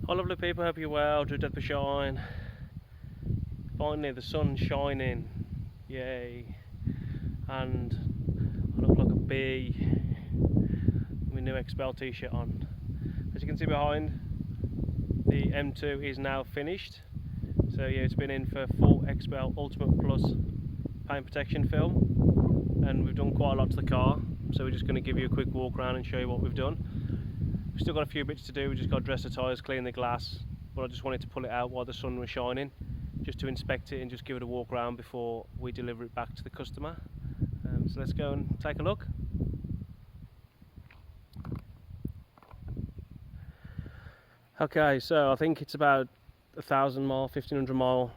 Hi lovely people, hope you're well. Drew Death for Shine. Finally the sun's shining, yay. And I look like a bee with my new XPEL t-shirt on. As you can see behind, the M2 is now finished. So yeah, it's been in for full XPEL Ultimate Plus paint protection film, and we've done quite a lot to the car, so we're just going to give you a quick walk around and show you what we've done. We've still got a few bits to do. We just got to dress the tyres, clean the glass, but I just wanted to pull it out while the sun was shining, just to inspect it and just give it a walk around before we deliver it back to the customer. So let's go and take a look. Okay, so I think it's about 1,000 mile, 1,500 mile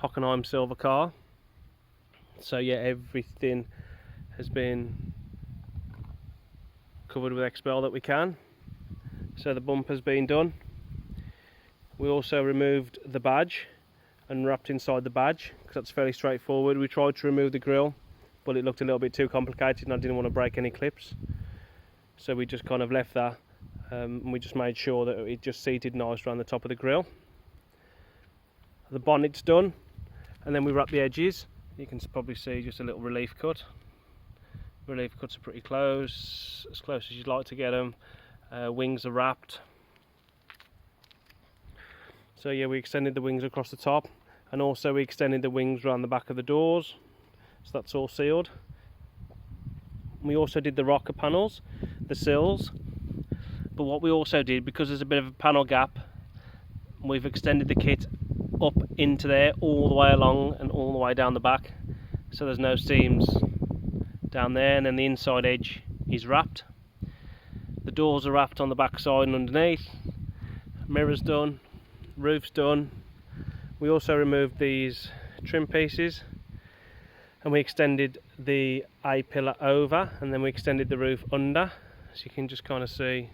Hockenheim silver car. So yeah, everything has been covered with XPEL that we can. So the bumper's been done. We also removed the badge and wrapped inside the badge, because that's fairly straightforward. We tried to remove the grille, but it looked a little bit too complicated and I didn't want to break any clips. So we just kind of left that, and we just made sure that it just seated nice around the top of the grille. The bonnet's done, and then we wrap the edges. You can probably see just a little relief cut. Relief cuts are pretty close, as close as you'd like to get them. Wings are wrapped. So yeah, we extended the wings across the top, and also we extended the wings around the back of the doors, so that's all sealed. We also did the rocker panels, the sills, but what we also did, because there's a bit of a panel gap, we've extended the kit up into there all the way along and all the way down the back, so there's no seams down there, and then the inside edge is wrapped. The doors are wrapped on the back side and underneath. Mirrors done, roof's done. We also removed these trim pieces, and we extended the A-pillar over, and then we extended the roof under. So you can just kind of see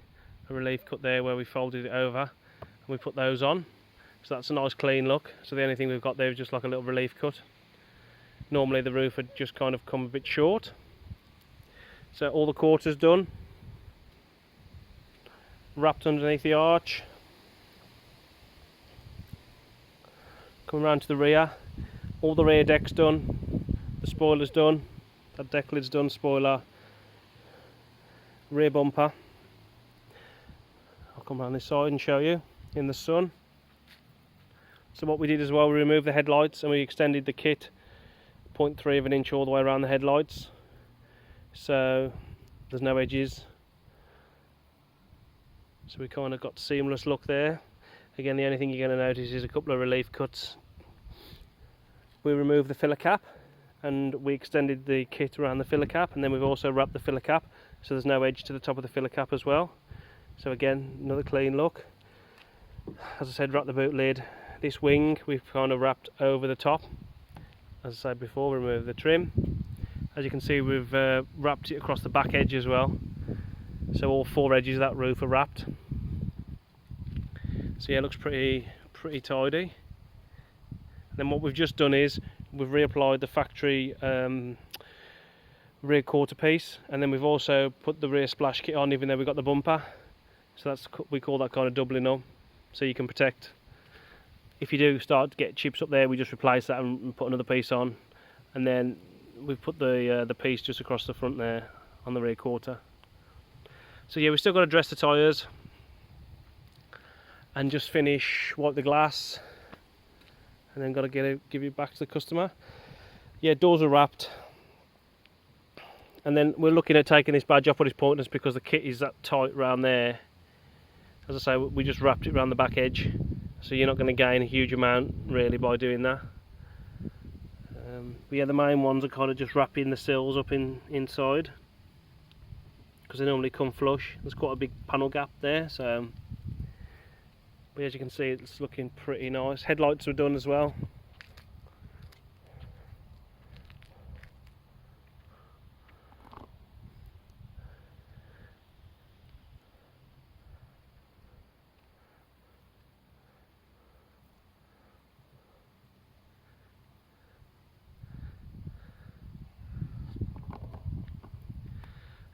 a relief cut there where we folded it over and we put those on. So that's a nice clean look. So the only thing we've got there is just like a little relief cut. Normally the roof had just kind of come a bit short. So all the quarters done, wrapped underneath the arch. Coming round to the rear, all the rear deck's done, the spoiler's done, that deck lid's done, spoiler, rear bumper. I'll come around this side and show you in the sun. So what we did as well, we removed the headlights and we extended the kit 0.3 of an inch all the way around the headlights, so there's no edges. So we kind of got seamless look there. Again, the only thing you're going to notice is a couple of relief cuts. We removed the filler cap and we extended the kit around the filler cap, and then we've also wrapped the filler cap so there's no edge to the top of the filler cap as well. So again, another clean look. As I said, wrap the boot lid. This wing we've kind of wrapped over the top. As I said before, remove the trim. As you can see, we've wrapped it across the back edge as well. So all four edges of that roof are wrapped. So yeah, it looks pretty tidy. And then what we've just done is we've reapplied the factory rear quarter piece, and then we've also put the rear splash kit on, even though we've got the bumper. So that's, we call that kind of doubling up, so you can protect. If you do start to get chips up there, we just replace that and put another piece on, and then we've put the piece just across the front there on the rear quarter. So yeah, we've still got to dress the tyres and just finish, wipe the glass, and then got to give it back to the customer. Yeah, doors are wrapped, and then we're looking at taking this badge off, but it's pointless because the kit is that tight around there. As I say, we just wrapped it around the back edge, so you're not going to gain a huge amount really by doing that. But yeah, the main ones are kind of just wrapping the sills up inside, because they normally come flush. There's quite a big panel gap there, so but as you can see, it's looking pretty nice. Headlights were done as well.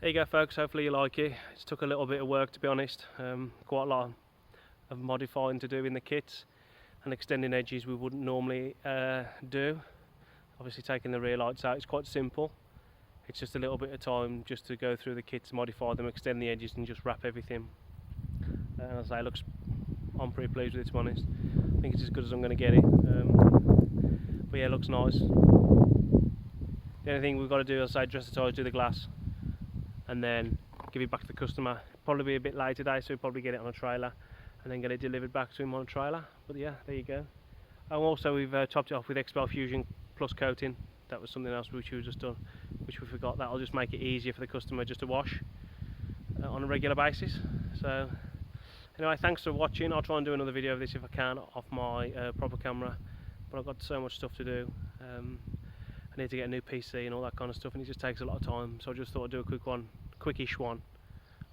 There you go folks, hopefully you like it. It's took a little bit of work, to be honest, quite a lot of modifying to do in the kits, and extending edges we wouldn't normally do. Obviously taking the rear lights out, it's quite simple. It's just a little bit of time just to go through the kits, modify them, extend the edges and just wrap everything. And as I say, I'm pretty pleased with it, to be honest. I think it's as good as I'm going to get it. But yeah, it looks nice. The only thing we've got to do, as I say, dress the tyres, do the glass, and then give it back to the customer. Probably be a bit late today, so we'll probably get it on a trailer and then get it delivered back to him on a trailer. But yeah, there you go. And also we've topped it off with XPEL Fusion Plus coating. That was something else which we just done, which we forgot. That'll just make it easier for the customer just to wash on a regular basis. So anyway, thanks for watching. I'll try and do another video of this if I can off my proper camera, but I've got so much stuff to do. I need to get a new PC and all that kind of stuff, and it just takes a lot of time, so I just thought I'd do a quick one, quickish one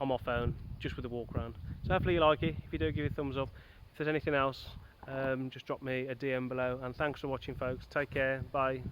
on my phone, just with a walk around. So hopefully you like it. If you do, give it a thumbs up. If there's anything else, just drop me a DM below, and thanks for watching, folks. Take care, bye.